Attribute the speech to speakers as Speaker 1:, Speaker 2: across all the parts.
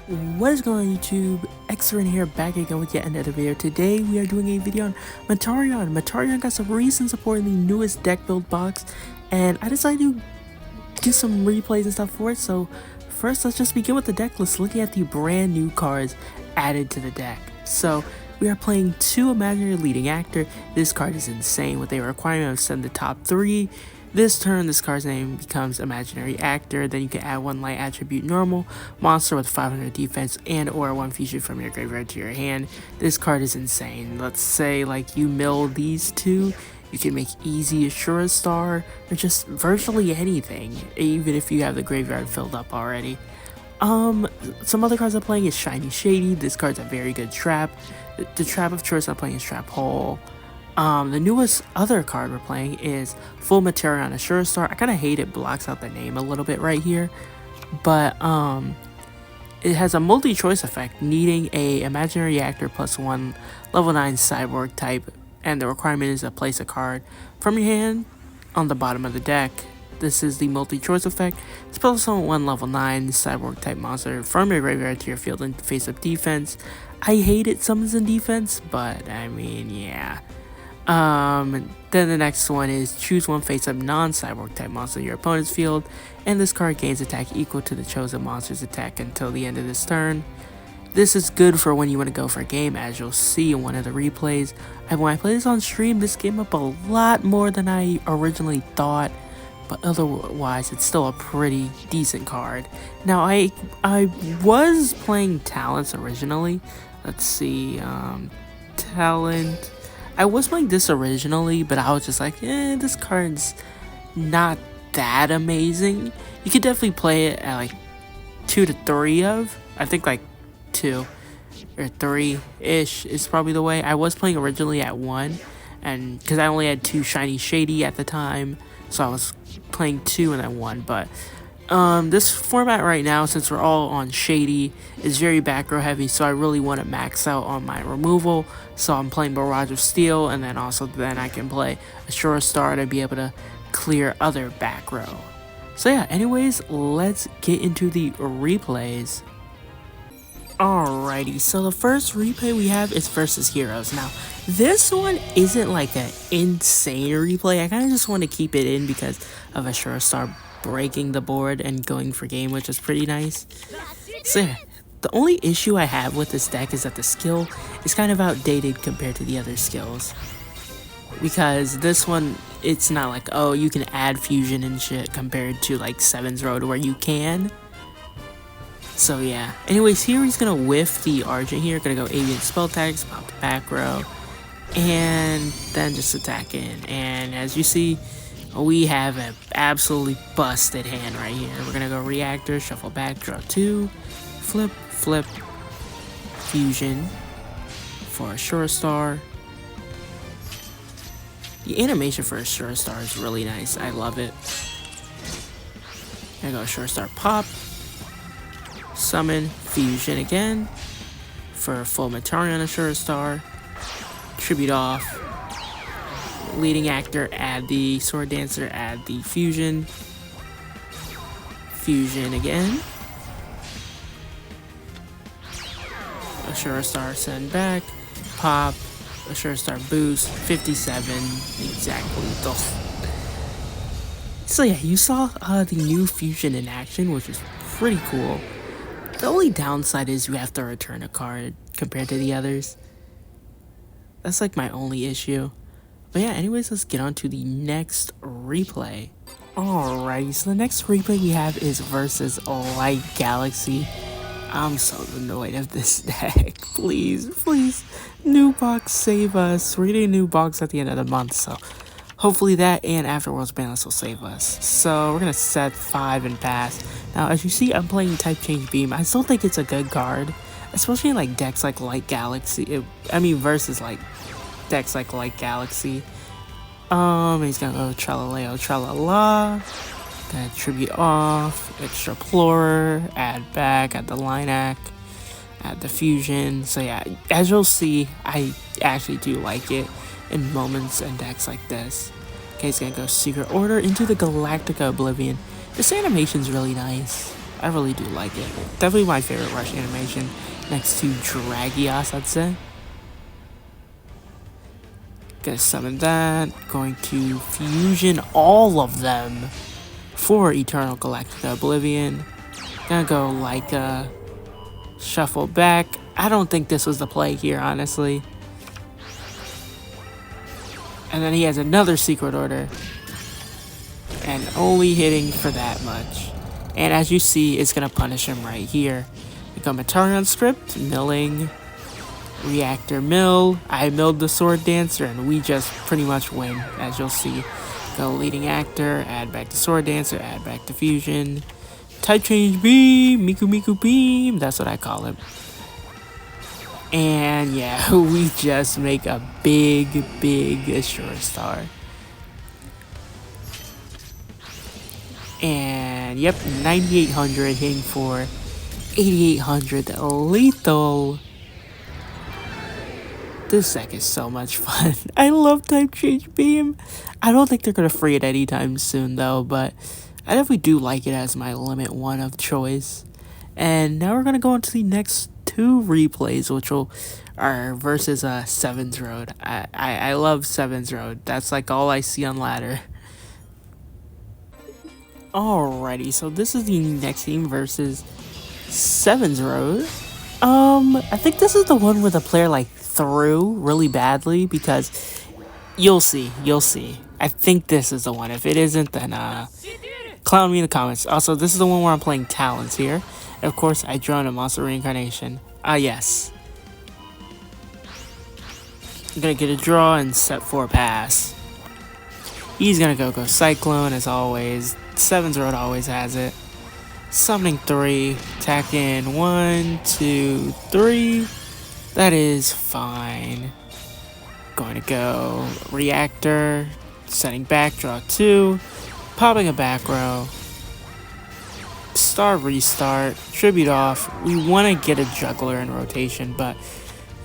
Speaker 1: What is going on YouTube? xSerena here, back again with yet another video. Today we are doing a video on Metarion. Metarion got some recent support in the newest deck build box, and I decided to do some replays and stuff for it. So first, let's just begin with the deck list, looking at the brand new cards added to the deck. So we are playing 2 Imaginary Leading Actor. This card is insane with a requirement of send the top 3. This turn, this card's name becomes Imaginary Actor. Then you can add 1 light attribute normal monster with 500 defense and or 1 fusion from your graveyard to your hand. This card is insane. Let's say like you mill these 2, you can make easy Ashura Star or just virtually anything, even if you have the graveyard filled up already. Some other cards I'm playing is Shiny Shady. This card's a very good trap. The trap of choice I'm playing is Trap Hole. The newest other card we're playing is Full Metarion Ashura Star. I kind of hate it blocks out the name a little bit right here, but it has a multi-choice effect, needing a Imaginary Actor +1 level 9 Cyborg type, and the requirement is to place a card from your hand on the bottom of the deck. This is the multi-choice effect. It's +1 level 9 Cyborg type monster from your graveyard to your field in face-up defense. I hate it summons in defense, but I mean, yeah. Then the next one is choose 1 face-up non-cyborg type monster in your opponent's field, and this card gains attack equal to the chosen monster's attack until the end of this turn. This is good for when you want to go for a game, as you'll see in one of the replays. And when I play this on stream, this came up a lot more than I originally thought, but otherwise it's still a pretty decent card. Now I was playing Talents originally. Let's see, Talent. I was playing this originally, but I was just like, this card's not that amazing. You could definitely play it at like 2 to 3 of. I think like 2 or 3-ish is probably the way. I was playing originally at 1, and because I only had 2 Shiny Shady at the time, so I was playing 2 and then 1, but this format right now, since we're all on Shady, is very back row heavy, so I really want to max out on my removal. So I'm playing Barrage of Steel, and then I can play Ashura Star to be able to clear other back row. So yeah, anyways, let's get into the replays. Alrighty, so the first replay we have is versus Heroes. Now, this one isn't like an insane replay. I kind of just want to keep it in because of Ashura Star breaking the board and going for game, which is pretty nice. So yeah, the only issue I have with this deck is that the skill is kind of outdated compared to the other skills. Because this one, it's not like, oh, you can add fusion and shit compared to like 7's Road where you can. So yeah, anyways, here he's gonna whiff the Argent here, gonna go Avian Spell Tags, pop the back row, and then just attack in. And as you see, we have an absolutely busted hand right here. We're gonna go Reactor, shuffle back, draw 2, flip, flip, fusion for Ashura Star. The animation for Ashura Star is really nice. I love it. Gonna go Ashura Star pop, summon, fusion again for full Metarion Ashura Star, tribute off, leading actor, add the Sword Dancer, add the fusion, fusion again, Ashura Star send back, pop, Ashura Star boost, 57 exactly. So yeah, you saw the new fusion in action, which is pretty cool. The only downside is you have to return a card compared to the others. That's like my only issue. But yeah, anyways, let's get on to the next replay. Alrighty, so the next replay we have is versus Light Galaxy. I'm so annoyed of this deck. Please, please, new box save us. We're getting a new box at the end of the month, so hopefully that and Afterworld's Banless will save us. So we're gonna set 5 and pass. Now, as you see, I'm playing Type Change Beam. I still think it's a good card, especially in like decks like Light Galaxy. Versus like decks like Light Galaxy. He's gonna go Tralaleo, Tralala. Gonna tribute off, Explorer, add back, add the Lineac, add the fusion. So yeah, as you'll see, I actually do like it in moments and decks like this. Okay, he's gonna go Secret Order into the Galactica Oblivion. This animation's really nice. I really do like it. Definitely my favorite rush animation next to Dragios, I'd say. Gonna summon that. Going to fusion all of them for Eternal Galactica Oblivion. Gonna go Leica. Shuffle back. I don't think this was the play here, honestly. And then he has another Secret Order. And only hitting for that much. And as you see, it's going to punish him right here. We go Metarion script, milling, reactor mill. I milled the Sword Dancer, and we just pretty much win, as you'll see. Go leading actor, add back to Sword Dancer, add back to fusion. Type change beam, Miku Miku beam, that's what I call it. And yeah, we just make a big Assure Star. And yep, 9800 hitting for 8800 lethal. This deck is so much fun. I love Type Change Beam. I don't think they're going to free it anytime soon though, but I definitely do like it as my limit 1 of choice. And now we're going to go into the next 2 replays, which are versus Seven's Road. I love Seven's Road. That's like all I see on ladder. Alrighty, so this is the next team versus Seven's Road. I think this is the one where the player like threw really badly, because you'll see. I think this is the one. If it isn't, then clown me in the comments. Also, this is the one where I'm playing Talons here. And of course, I draw a Monster Reincarnation. Yes. I'm gonna get a draw and set 4 pass. He's gonna go Cyclone as always. Seven's Road always has it. Summoning 3, attack in 1, 2, 3. That is fine. Going to go reactor, setting back, draw 2, popping a back row, star restart, tribute off. We want to get a juggler in rotation, but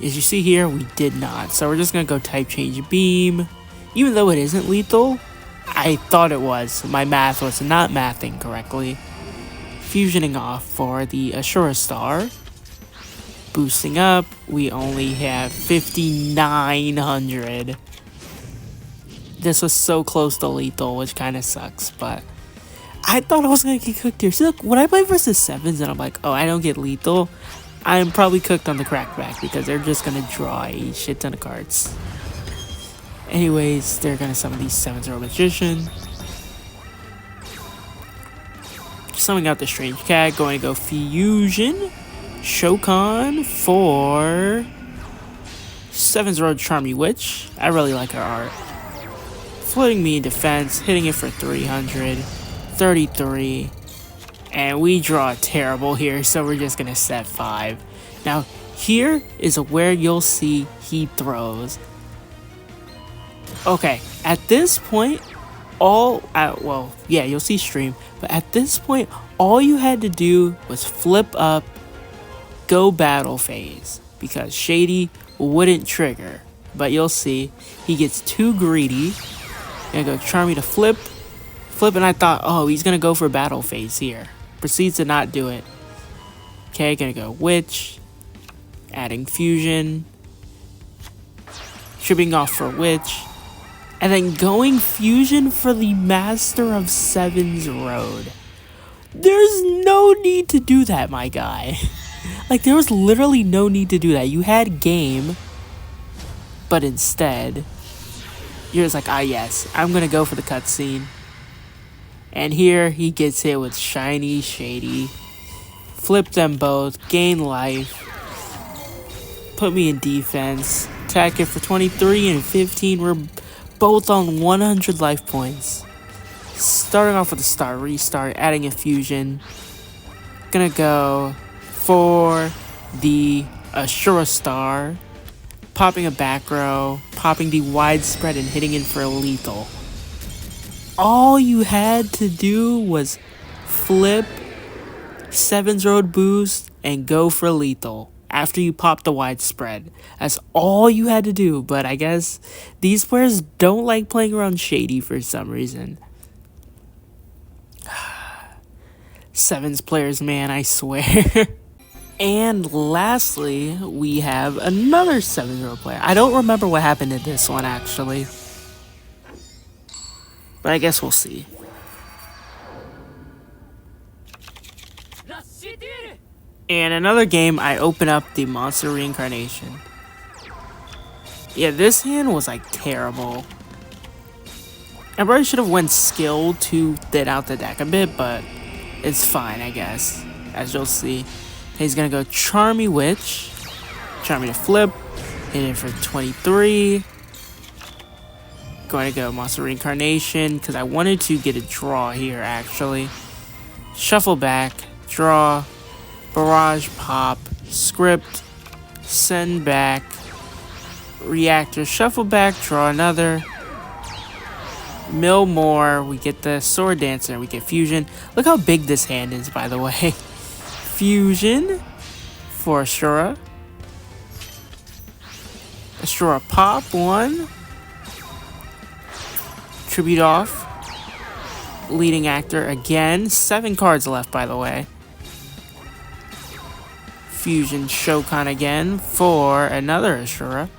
Speaker 1: as you see here, we did not. So we're just going to go type change beam. Even though it isn't lethal, I thought it was. My math was not mathing correctly. Fusioning off for the Assura Star. Boosting up, we only have 5,900. This was so close to lethal, which kind of sucks, but I thought I was going to get cooked here. So look, when I play versus 7s and I'm like, oh, I don't get lethal, I'm probably cooked on the crackback because they're just going to draw a shit ton of cards. Anyways, they're going to summon these 7s or Magician. Summoning out the Strange Cat, going to go Fusion. Shokan for 7's Road Charmy Witch. I really like her art. Floating me in defense, hitting it for 333. And we draw terrible here, so we're just going to set 5. Now, here is where you'll see he throws. Okay, at this point, well, yeah, you'll see stream, but at this point, all you had to do was flip up, go battle phase, because Shady wouldn't trigger. But you'll see, he gets too greedy. Gonna go Charmy to flip, and I thought, oh, he's gonna go for battle phase here. Proceeds to not do it. Okay, gonna go Witch, adding Fusion, tripping off for Witch, and then going Fusion for the Master of Seven's Road. There's no need to do that, my guy. Like, there was literally no need to do that. You had game, but instead, you're just like, yes, I'm gonna go for the cutscene. And here, he gets hit with Shiny Shady. Flip them both, gain life, put me in defense, attack it for 23 and 15. We're both on 100 life points. Starting off with a star restart, adding a fusion. Gonna go for the Assura Star, popping a back row, popping the widespread and hitting in for a lethal. All you had to do was flip 7's Road boost and go for lethal after you pop the widespread. That's all you had to do, but I guess these players don't like playing around Shady for some reason. Sevens players, man, I swear. And lastly, we have another 7-year-old player. I don't remember what happened to this one, actually. But I guess we'll see. And another game, I open up the Monster Reincarnation. Yeah, this hand was like terrible. I probably should have went skill to thin out the deck a bit, but it's fine, I guess. As you'll see. He's gonna go Charmy Witch. Charmy to flip. Hit it for 23. Going to go Monster Reincarnation, because I wanted to get a draw here, actually. Shuffle back. Draw. Barrage Pop. Script. Send back. Reactor. Shuffle back. Draw another. Mill more. We get the Sword Dancer. We get Fusion. Look how big this hand is, by the way. Fusion for Ashura. Ashura Pop 1. Tribute off. Leading Actor again. 7 cards left, by the way. Fusion Shokan again for another Ashura.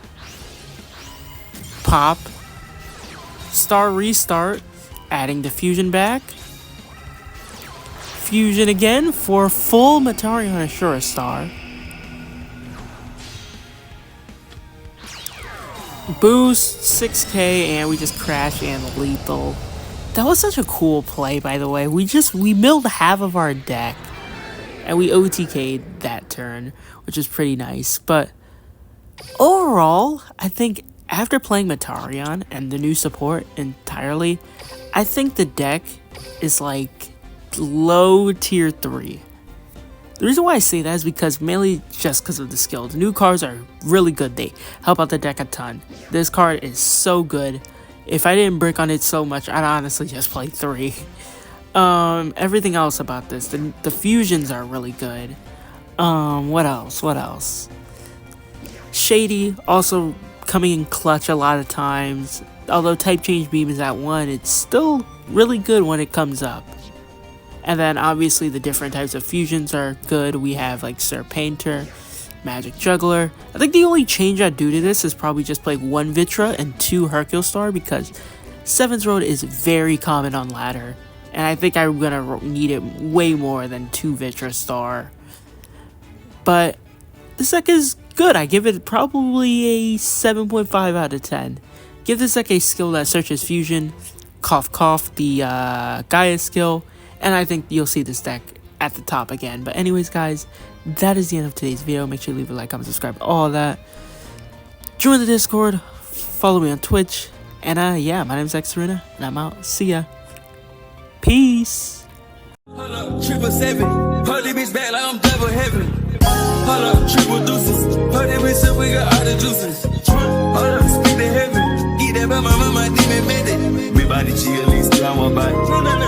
Speaker 1: Pop. Star Restart. Adding the Fusion back. Fusion again for full Metarion Ashura Star. Boost 6k and we just crash and lethal. That was such a cool play, by the way. We milled half of our deck and we OTK'd that turn, which is pretty nice. But overall, I think after playing Metarion and the new support entirely, I think the deck is like low tier 3. The reason why I say that is because mainly just because of the skill. The new cards are really good. They help out the deck a ton. This card is so good. If I didn't brick on it so much, I'd honestly just play 3. Everything else about this, the fusions are really good. What else? Shady also coming in clutch a lot of times. Although type change beam is at 1, it's still really good when it comes up. And then obviously the different types of fusions are good. We have like Sir Painter, Magic Juggler. I think the only change I'd do to this is probably just play 1 Vitra and 2 Hercule Star, because 7's Road is very common on ladder. And I think I'm gonna need it way more than 2 Vitra Star. But this deck is good. I give it probably a 7.5 out of 10. Give this deck a skill that searches fusion, cough cough, the Gaia skill, and I think you'll see this deck at the top again. But anyways, guys, that is the end of today's video. Make sure you leave a like, comment, subscribe, all that. Join the Discord, follow me on Twitch, and yeah, my name is xSerena, and I'm out. See ya. Peace.
Speaker 2: Hold up, 777. Hold this bitch back like I'm double heaven. Hold up, triple deuces. Hold that bitch up, we got all the juices. Hold up, speak to heaven. Eat that by my mama, demon made it. We body chill, at least I want body.